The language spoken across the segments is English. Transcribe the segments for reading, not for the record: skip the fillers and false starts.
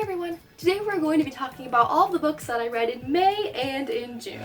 everyone! Today we're going to be talking about all the books that I read in May and in June.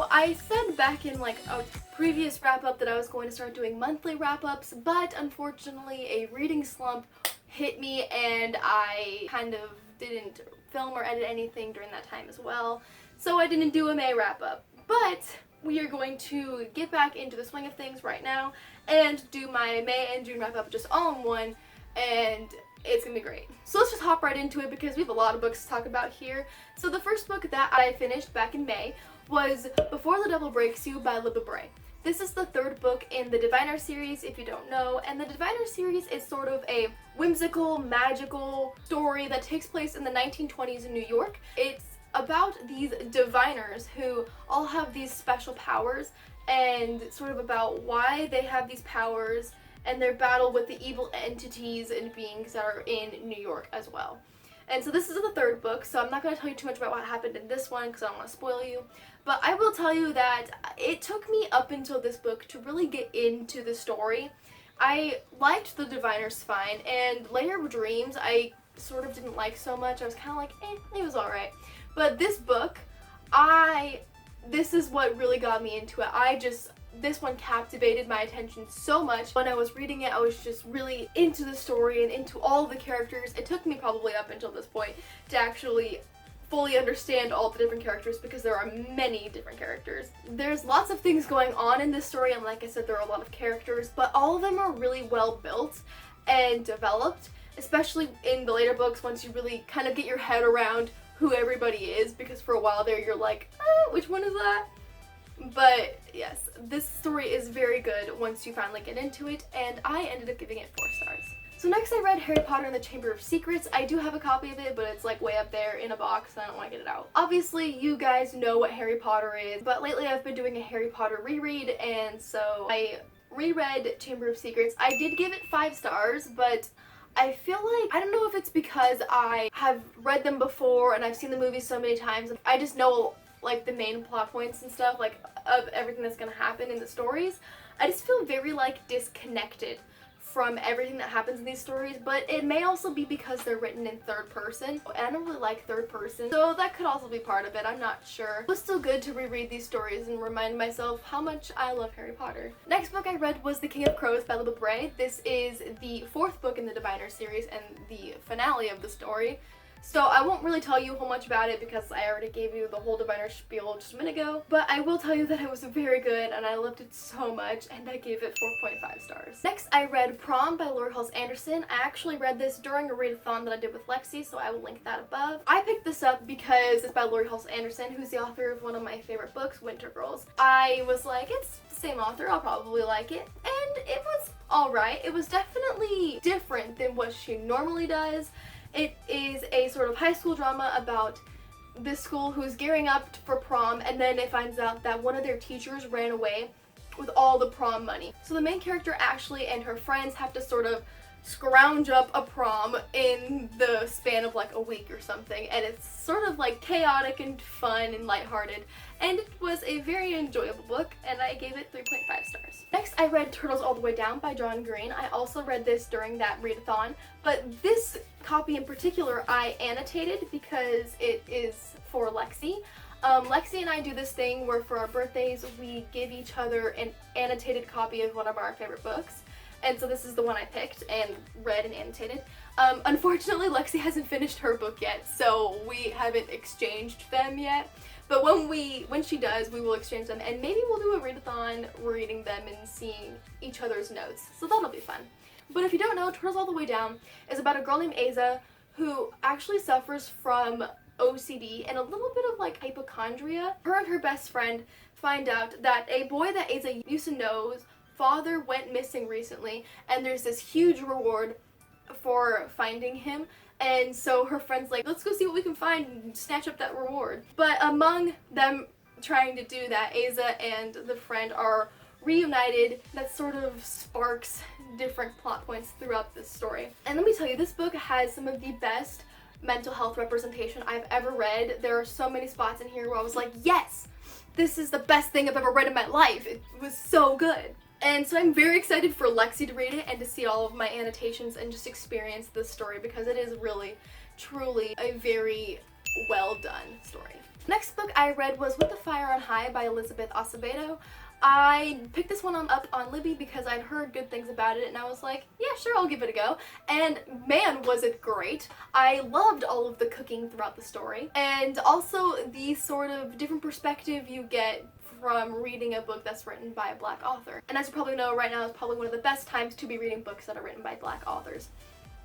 I said back in like a previous wrap-up that I was going to start doing monthly wrap-ups, but unfortunately a reading slump hit me and I kind of didn't film or edit anything during that time as well, so I didn't do a May wrap-up. But we are going to get back into the swing of things right now and do my May and June wrap-up just all in one, and it's gonna be great. So let's just hop right into it because we have a lot of books to talk about here. So the first book that I finished back in May was Before the Devil Breaks You by Libba Bray. This is the third book in the Diviner series, if you don't know, and the Diviner series is sort of a whimsical, magical story that takes place in the 1920s in New York. It's about these diviners who all have these special powers and sort of about why they have these powers and their battle with the evil entities and beings that are in New York as well. And so this is the third book, so I'm not going to tell you too much about what happened in this one because I don't want to spoil you. But I will tell you that it took me up until this book to really get into the story. I liked the Diviners fine, and Layer of Dreams I sort of didn't like so much. I was kind of like, it was alright. But this book, this is what really got me into it. This one captivated my attention so much. When I was reading it, I was just really into the story and into all of the characters. It took me probably up until this point to actually fully understand all the different characters because there are many different characters. There's lots of things going on in this story, and like I said, there are a lot of characters, but all of them are really well built and developed, especially in the later books once you really kind of get your head around who everybody is, because for a while there you're like, which one is that? But yes, this story is very good once you finally get into it, and I ended up giving it 4 stars. So next I read Harry Potter and the Chamber of Secrets. I do have a copy of it, but it's like way up there in a box and I don't want to get it out. Obviously you guys know what Harry Potter is, but lately I've been doing a Harry Potter reread, and so I reread Chamber of Secrets. I did give it 5 stars, but I feel like, I don't know if it's because I have read them before and I've seen the movies so many times, and I just know like the main plot points and stuff, like of everything that's gonna happen in the stories. I just feel very like disconnected from everything that happens in these stories, but it may also be because they're written in third person, and I don't really like third person, so that could also be part of it. I'm not sure. It was still good to reread these stories and remind myself how much I love Harry Potter. Next book I read was The King of Crows by Libba Bray. This is the 4th book in the Diviner series and the finale of the story. So I won't really tell you a whole much about it because I already gave you the whole Diviner spiel just a minute ago, but I will tell you that it was very good and I loved it so much, and I gave it 4.5 stars. Next I read Prom by Lori Halse Anderson. I actually read this during a readathon that I did with Lexi, so I will link that above. I picked this up because it's by Lori Halse Anderson, who's the author of one of my favorite books, Winter Girls. I was like, it's the same author, I'll probably like it, and it was alright. It was definitely different than what she normally does. It is a sort of high school drama about this school who's gearing up for prom, and then it finds out that one of their teachers ran away with all the prom money. So the main character Ashley and her friends have to sort of scrounge up a prom in the span of like a week or something, and it's sort of like chaotic and fun and lighthearted, and it was a very enjoyable book, and I gave it 3.5 stars. Next I read Turtles All the Way Down by John Green. I also read this during that readathon, but this copy in particular I annotated because it is for Lexi. Lexi and I do this thing where for our birthdays we give each other an annotated copy of one of our favorite books. And so this is the one I picked and read and annotated. Unfortunately, Lexi hasn't finished her book yet, so we haven't exchanged them yet. But when she does, we will exchange them, and maybe we'll do a readathon reading them and seeing each other's notes. So that'll be fun. But if you don't know, Turtles All the Way Down is about a girl named Aza who actually suffers from OCD and a little bit of like hypochondria. Her and her best friend find out that a boy that Aza used to know's father went missing recently, and there's this huge reward for finding him, and so her friend's like, let's go see what we can find and snatch up that reward. But among them trying to do that, Aza and the friend are reunited that sort of sparks different plot points throughout this story. And let me tell you, this book has some of the best mental health representation I've ever read. There are so many spots in here where I was like, yes, this is the best thing I've ever read in my life. It was so good. And so I'm very excited for Lexi to read it and to see all of my annotations and just experience this story, because it is really, truly a very well done story. Next book I read was With the Fire on High by Elizabeth Acevedo. I picked this one up on Libby because I'd heard good things about it, and I was like, yeah, sure, I'll give it a go. And man, was it great. I loved all of the cooking throughout the story, and also the sort of different perspective you get from reading a book that's written by a Black author. And as you probably know, right now is probably one of the best times to be reading books that are written by Black authors.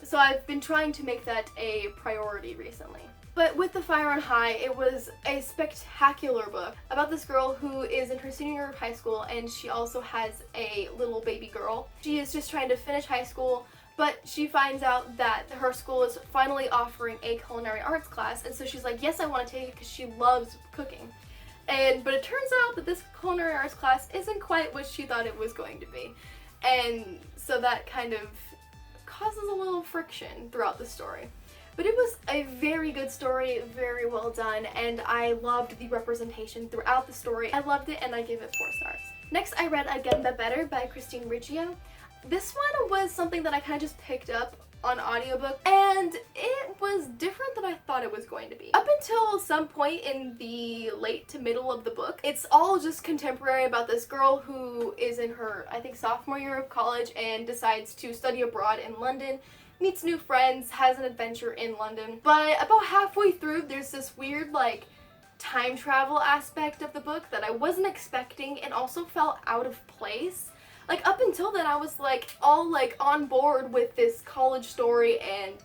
So I've been trying to make that a priority recently. But With the Fire on High, it was a spectacular book about this girl who is in her senior year of high school, and she also has a little baby girl. She is just trying to finish high school, but she finds out that her school is finally offering a culinary arts class, and so she's like, yes, I want to take it because she loves cooking. But it turns out that this culinary arts class isn't quite what she thought it was going to be. And so that kind of causes a little friction throughout the story. But it was a very good story, very well done, and I loved the representation throughout the story. I loved it, and I gave it 4 stars. Next, I read Again But Better by Christine Riccio. This one was something that I kind of just picked up on audiobook, and it was different than I thought it was going to be. Up until some point in the late to middle of the book, it's all just contemporary about this girl who is in her, I think, sophomore year of college and decides to study abroad in London, meets new friends, has an adventure in London. But about halfway through, there's this weird, like, time travel aspect of the book that I wasn't expecting and also felt out of place. Like, up until then, I was, like, all, like, on board with this college story and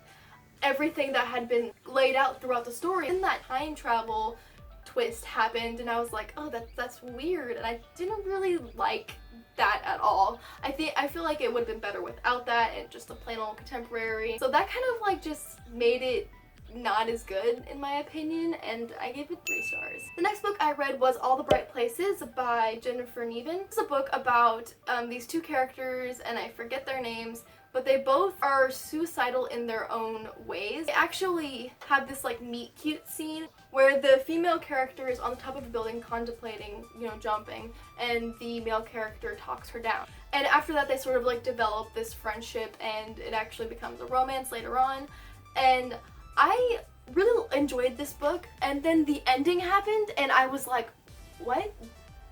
everything that had been laid out throughout the story. And that time travel twist happened, and I was like, oh, that's weird, and I didn't really like that at all. I feel like it would have been better without that and just a plain old contemporary. So that kind of, like, just made it not as good in my opinion, and I gave it 3 stars. The next book I read was All the Bright Places by Jennifer Niven. It's a book about these 2 characters, and I forget their names, but they both are suicidal in their own ways. They actually have this, like, meet cute scene where the female character is on the top of a building contemplating, you know, jumping, and the male character talks her down. And after that, they sort of, like, develop this friendship, and it actually becomes a romance later on. And I really enjoyed this book, and then the ending happened, and I was like, what?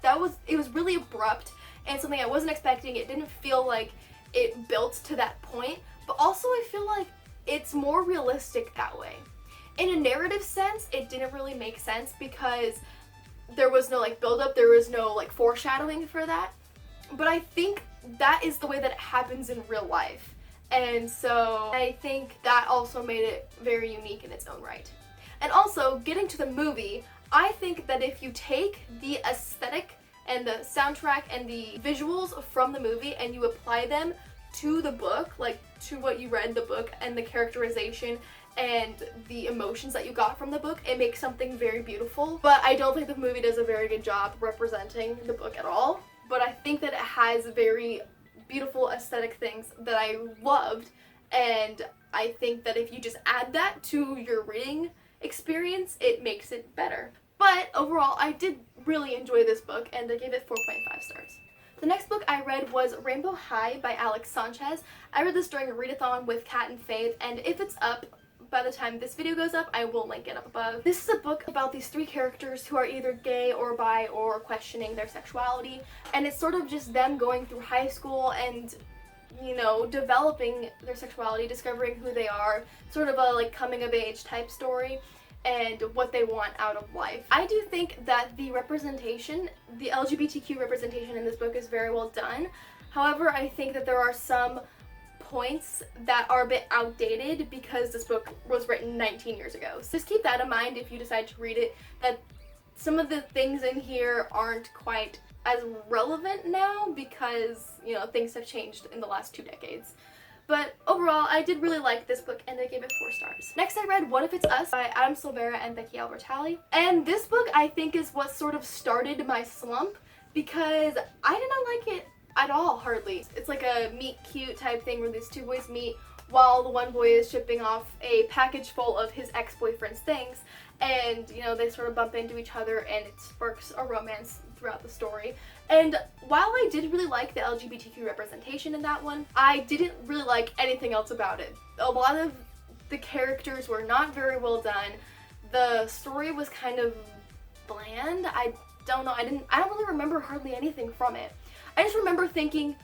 It was really abrupt, and something I wasn't expecting. It didn't feel like it built to that point, but also I feel like it's more realistic that way. In a narrative sense, it didn't really make sense because there was no, like, build-up, there was no, like, foreshadowing for that. But I think that is the way that it happens in real life. And so I think that also made it very unique in its own right. And also, getting to the movie, I think that if you take the aesthetic and the soundtrack and the visuals from the movie and you apply them to the book, like to what you read in the book and the characterization and the emotions that you got from the book, it makes something very beautiful. But I don't think the movie does a very good job representing the book at all. But I think that it has very beautiful aesthetic things that I loved, and I think that if you just add that to your reading experience, it makes it better. But overall, I did really enjoy this book, and I gave it 4.5 stars. The next book I read was Rainbow High by Alex Sanchez. I read this during a readathon with Kat and Faith, and if it's up by the time this video goes up, I will link it up above. This is a book about these 3 characters who are either gay or bi or questioning their sexuality, and it's sort of just them going through high school and, you know, developing their sexuality, discovering who they are, sort of a, like, coming of age type story, and what they want out of life. I do think that the representation, the LGBTQ representation in this book is very well done. However, I think that there are some points that are a bit outdated because this book was written 19 years ago. So just keep that in mind if you decide to read it, that some of the things in here aren't quite as relevant now because, you know, things have changed in the last 2 decades. But overall, I did really like this book, and I gave it 4 stars. Next, I read What If It's Us by Adam Silvera and Becky Albertalli. And this book, I think, is what sort of started my slump, because I did not like it at all, hardly. It's like a meet cute type thing where these two boys meet while the one boy is shipping off a package full of his ex-boyfriend's things, and you know, they sort of bump into each other and it sparks a romance throughout the story. And while I did really like the LGBTQ representation in that one, I didn't really like anything else about it. A lot of the characters were not very well done. The story was kind of bland. I don't know, I don't really remember hardly anything from it. I just remember thinking,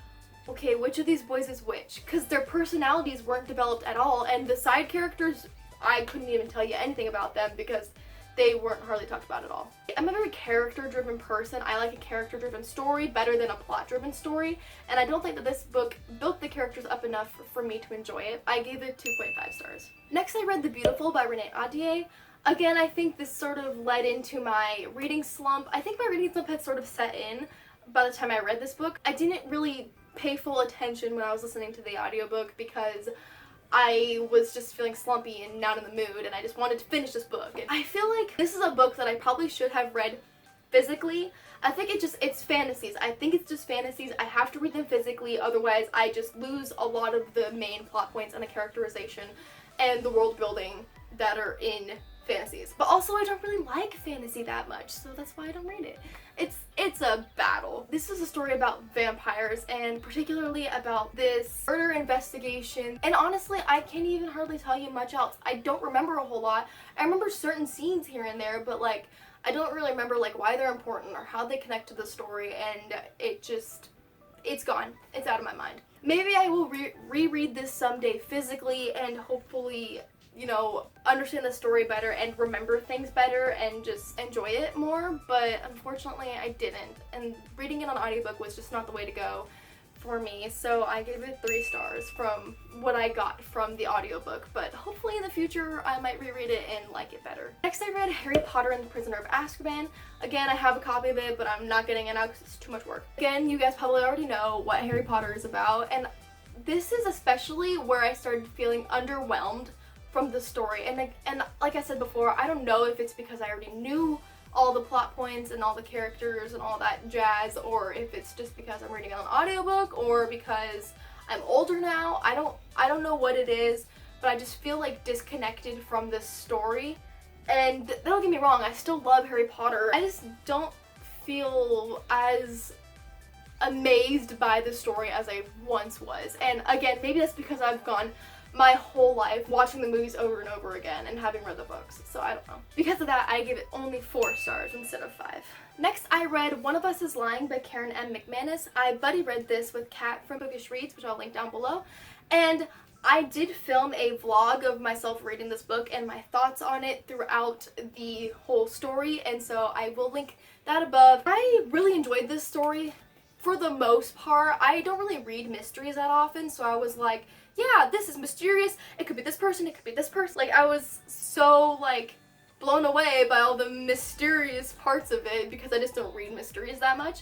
okay, which of these boys is which? Because their personalities weren't developed at all, and the side characters, I couldn't even tell you anything about them because they weren't hardly talked about at all. I'm a very character-driven person. I like a character-driven story better than a plot-driven story, and I don't think that this book built the characters up enough for me to enjoy it. I gave it 2.5 stars. Next, I read The Beautiful by Renee Ahdieh. Again, I think this sort of led into my reading slump. I think my reading slump had sort of set in by the time I read this book. I didn't really pay full attention when I was listening to the audiobook because I was just feeling slumpy and not in the mood, and I just wanted to finish this book. I feel like this is a book that I probably should have read physically. I think it's fantasies. I think it's just fantasies. I have to read them physically, otherwise I just lose a lot of the main plot points and the characterization and the world building that are in fantasies. But also I don't really like fantasy that much, so that's why I don't read it. It's a battle. This is a story about vampires, and particularly about this murder investigation. And honestly, I can't even hardly tell you much else. I don't remember a whole lot. I remember certain scenes here and there, but like I don't really remember like why they're important or how they connect to the story, and it's gone. It's out of my mind. Maybe I will reread this someday physically and hopefully, you know, understand the story better and remember things better and just enjoy it more, but unfortunately I didn't, and reading it on audiobook was just not the way to go for me, so I gave it 3 stars from what I got from the audiobook, but hopefully in the future I might reread it and like it better. Next, I read Harry Potter and the Prisoner of Azkaban. Again, I have a copy of it, but I'm not getting it now because it's too much work. Again, you guys probably already know what Harry Potter is about, and this is especially where I started feeling underwhelmed from the story, and like I said before, I don't know if it's because I already knew all the plot points and all the characters and all that jazz, or if it's just because I'm reading an audiobook, or because I'm older now. I don't know what it is, but I just feel like disconnected from this story. And don't get me wrong, I still love Harry Potter. I just don't feel as amazed by the story as I once was. And again, maybe that's because I've gone my whole life watching the movies over and over again and having read the books, so I don't know. Because of that, I give it only 4 stars instead of 5. Next, I read One of Us is Lying by Karen M. McManus. I buddy read this with Kat from Bookish Reads, which I'll link down below, and I did film a vlog of myself reading this book and my thoughts on it throughout the whole story, and so I will link that above. I really enjoyed this story for the most part. I don't really read mysteries that often, so I was like, yeah, this is mysterious, it could be this person, it could be this person. Like, I was so like blown away by all the mysterious parts of it because I just don't read mysteries that much.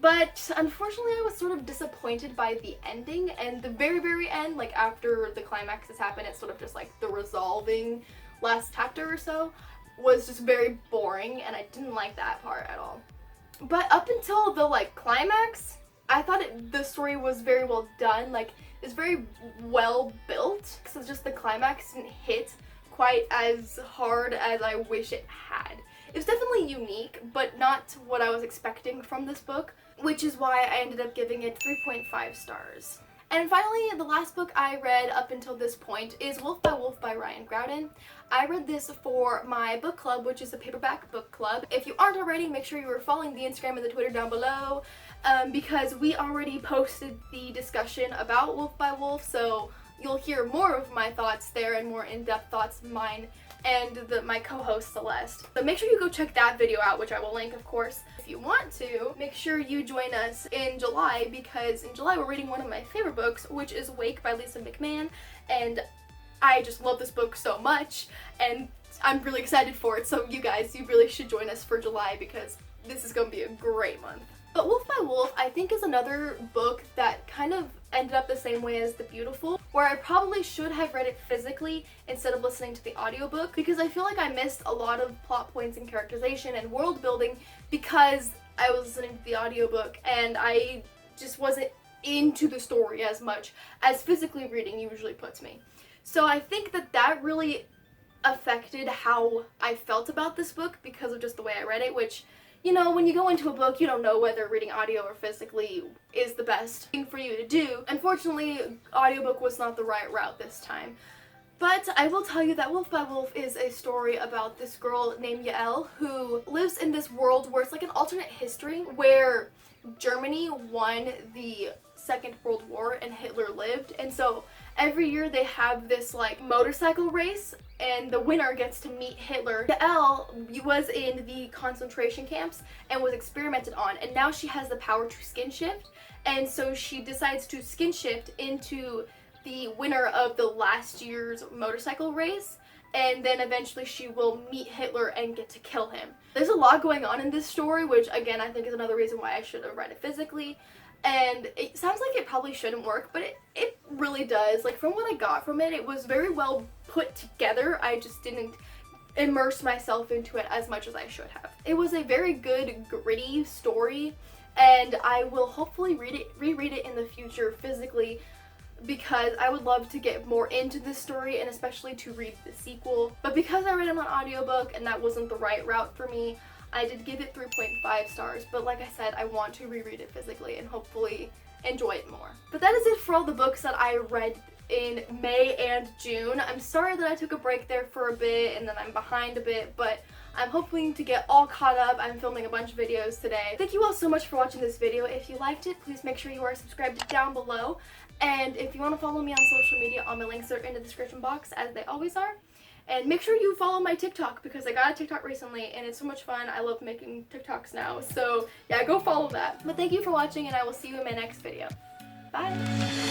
But unfortunately I was sort of disappointed by the ending, and the very, very end, like after the climax has happened, it's sort of just like the resolving last chapter or so, was just very boring, and I didn't like that part at all. But up until the like climax, I thought the story was very well done. Like, it's very well built, so just the climax didn't hit quite as hard as I wish it had. It was definitely unique, but not what I was expecting from this book, which is why I ended up giving it 3.5 stars. And finally, the last book I read up until this point is Wolf by Wolf by Ryan Groudon. I read this for my book club, which is a paperback book club. If you aren't already, make sure you are following the Instagram and the Twitter down below, because we already posted the discussion about Wolf by Wolf, so you'll hear more of my thoughts there and more in-depth thoughts, mine and my co-host Celeste. So make sure you go check that video out, which I will link, of course. If you want to, make sure you join us in July, because in July we're reading one of my favorite books, which is Wake by Lisa McMahon, and I just love this book so much, and I'm really excited for it. So you guys, you really should join us for July, because this is going to be a great month. But Wolf by Wolf, I think, is another book that kind of ended up the same way as The Beautiful, where I probably should have read it physically instead of listening to the audiobook, because I feel like I missed a lot of plot points and characterization and world building because I was listening to the audiobook and I just wasn't into the story as much as physically reading usually puts me. So I think that really affected how I felt about this book because of just the way I read it, which, you know, when you go into a book, you don't know whether reading audio or physically is the best thing for you to do. Unfortunately, audiobook was not the right route this time. But I will tell you that Wolf by Wolf is a story about this girl named Yael who lives in this world where it's like an alternate history where Germany won the Second World War and Hitler lived, and so every year they have this like motorcycle race and the winner gets to meet Hitler. Yael was in the concentration camps and was experimented on, and now she has the power to skin shift, and so she decides to skin shift into the winner of the last year's motorcycle race, and then eventually she will meet Hitler and get to kill him. There's a lot going on in this story, which again I think is another reason why I should have read it physically. And it sounds like it probably shouldn't work, but it really does. Like, from what I got from it, it was very well put together. I just didn't immerse myself into it as much as I should have. It was a very good, gritty story, and I will hopefully reread it in the future physically, because I would love to get more into this story and especially to read the sequel. But because I read it on audiobook and that wasn't the right route for me, I did give it 3.5 stars, but like I said, I want to reread it physically and hopefully enjoy it more. But that is it for all the books that I read in May and June. I'm sorry that I took a break there for a bit and then I'm behind a bit, but I'm hoping to get all caught up. I'm filming a bunch of videos today. Thank you all so much for watching this video. If you liked it, please make sure you are subscribed down below. And if you want to follow me on social media, all my links are in the description box, as they always are. And make sure you follow my TikTok, because I got a TikTok recently and it's so much fun. I love making TikToks now. So yeah, go follow that. But thank you for watching, and I will see you in my next video. Bye!